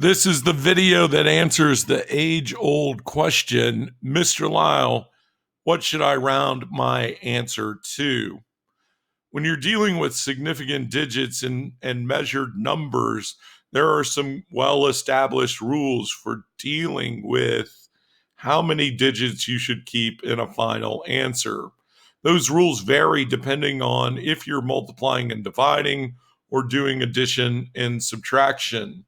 This is the video that answers the age-old question, Mr. Lyle, what should I round my answer to? When you're dealing with significant digits and measured numbers, there are some well-established rules for dealing with how many digits you should keep in a final answer. Those rules vary depending on if you're multiplying and dividing or doing addition and subtraction.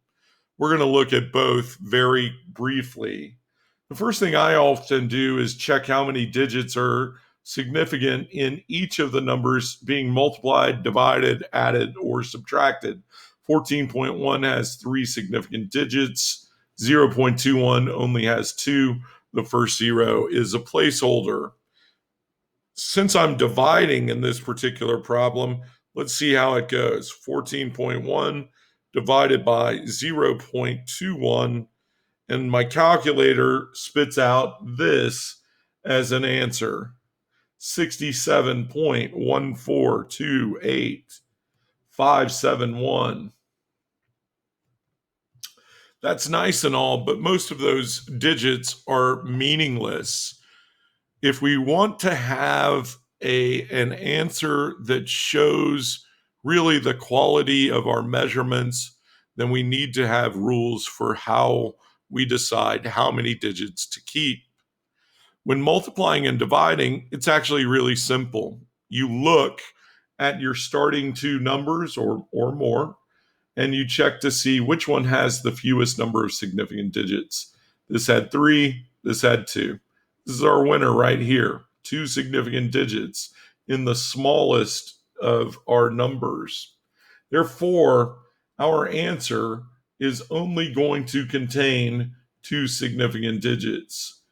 We're going to look at both very briefly. The first thing I often do is check how many digits are significant in each of the numbers being multiplied, divided, added, or subtracted. 14.1 has 3 significant digits. 0.21 only has 2. The first 0 is a placeholder. Since I'm dividing in this particular problem, let's see how it goes. 14.1 divided by 0.21, and my calculator spits out this as an answer: 67.1428571. That's nice and all, but most of those digits are meaningless. If we want to have an answer that shows really the quality of our measurements, then we need to have rules for how we decide how many digits to keep. When multiplying and dividing, it's actually really simple. You look at your starting two numbers or more, and you check to see which one has the fewest number of significant digits. This had 3, this had 2. This is our winner right here, 2 significant digits in the smallest of our numbers. Therefore, our answer is only going to contain 2 significant digits.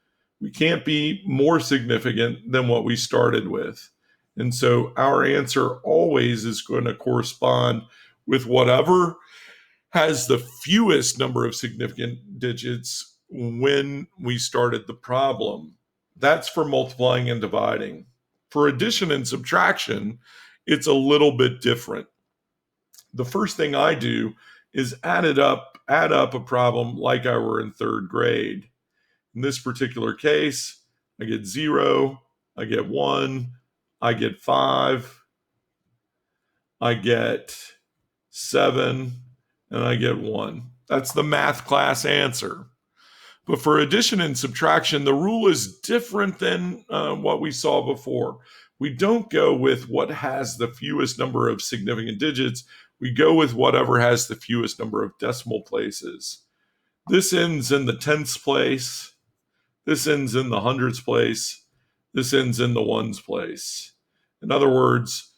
We can't be more significant than what we started with. And so our answer always is going to correspond with whatever has the fewest number of significant digits when we started the problem. That's for multiplying and dividing. For addition and subtraction, it's a little bit different. The first thing I do is add up a problem like I were in 3rd grade. In this particular case, I get 0, I get 1, I get 5, I get 7, and I get 1. That's the math class answer. But for addition and subtraction, the rule is different than what we saw before. We don't go with what has the fewest number of significant digits. We go with whatever has the fewest number of decimal places. This ends in the tenths place. This ends in the hundredths place. This ends in the ones place. In other words,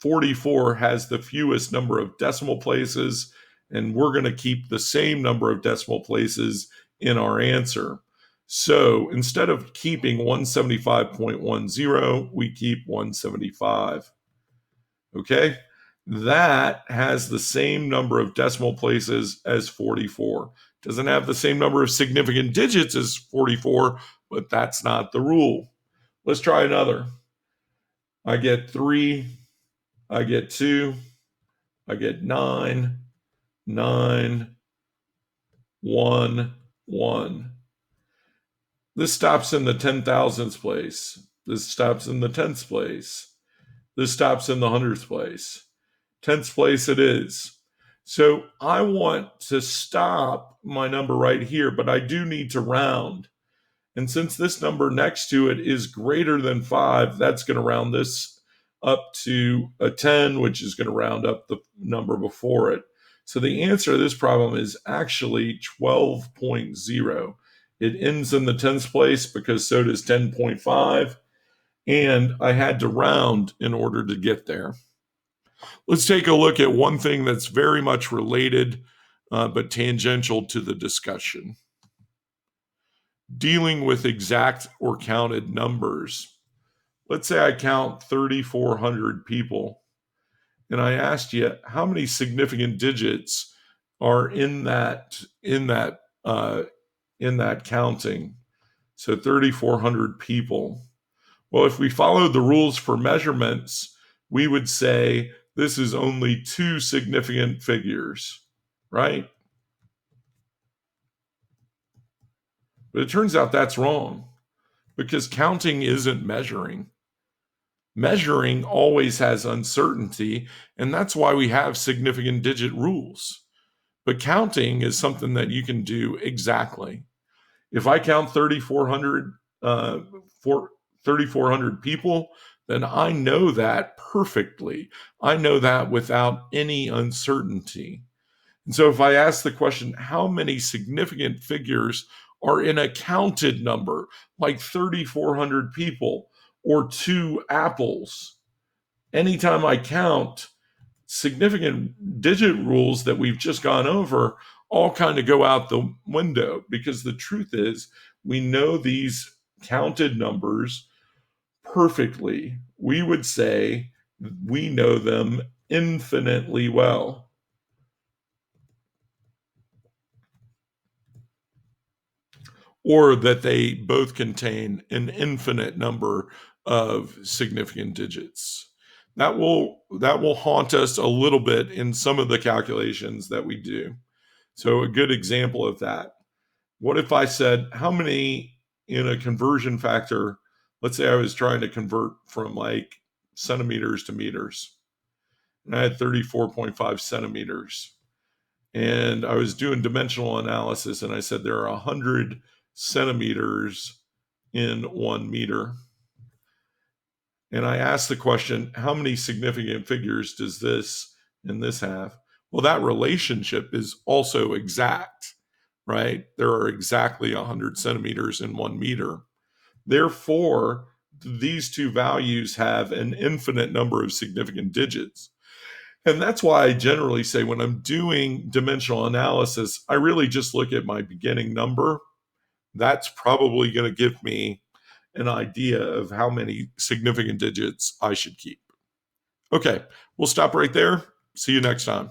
44 has the fewest number of decimal places, and we're going to keep the same number of decimal places in our answer. So instead of keeping 175.10, we keep 175. Okay? That has the same number of decimal places as 44. Doesn't have the same number of significant digits as 44, but that's not the rule. Let's try another. I get 3, I get 2, I get 9, 9, 1, 1. This stops in the 10,000ths place. This stops in the tenths place. This stops in the hundredths place. Tenths place it is. So I want to stop my number right here, but I do need to round. And since this number next to it is greater than 5, that's going to round this up to a 10, which is going to round up the number before it. So the answer to this problem is actually 12.0. It ends in the tenths place because so does 10.5. And I had to round in order to get there. Let's take a look at one thing that's very much related, but tangential to the discussion. Dealing with exact or counted numbers. Let's say I count 3,400 people, and I asked you how many significant digits are in that counting. So 3,400 people. Well, if we followed the rules for measurements, we would say this is only 2 significant figures, right? But it turns out that's wrong because counting isn't measuring. Measuring always has uncertainty, and that's why we have significant digit rules. But counting is something that you can do exactly. If I count 3,400 for 3,400 people, then I know that perfectly. I know that without any uncertainty. And so if I ask the question, how many significant figures are in a counted number, like 3,400 people or two apples? Anytime I count, significant digit rules that we've just gone over all kind of go out the window because the truth is we know these counted numbers perfectly. We would say we know them infinitely well. Or that they both contain an infinite number of significant digits. That will haunt us a little bit in some of the calculations that we do. So a good example of that. What if I said how many in a conversion factor? Let's say I was trying to convert from like centimeters to meters, and I had 34.5 centimeters. And I was doing dimensional analysis, and I said there are 100 centimeters in 1 meter. And I asked the question, how many significant figures does this and this have? Well, that relationship is also exact, right? There are exactly 100 centimeters in 1 meter. Therefore, these two values have an infinite number of significant digits. And that's why I generally say when I'm doing dimensional analysis, I really just look at my beginning number. That's probably going to give me an idea of how many significant digits I should keep. Okay, we'll stop right there. See you next time.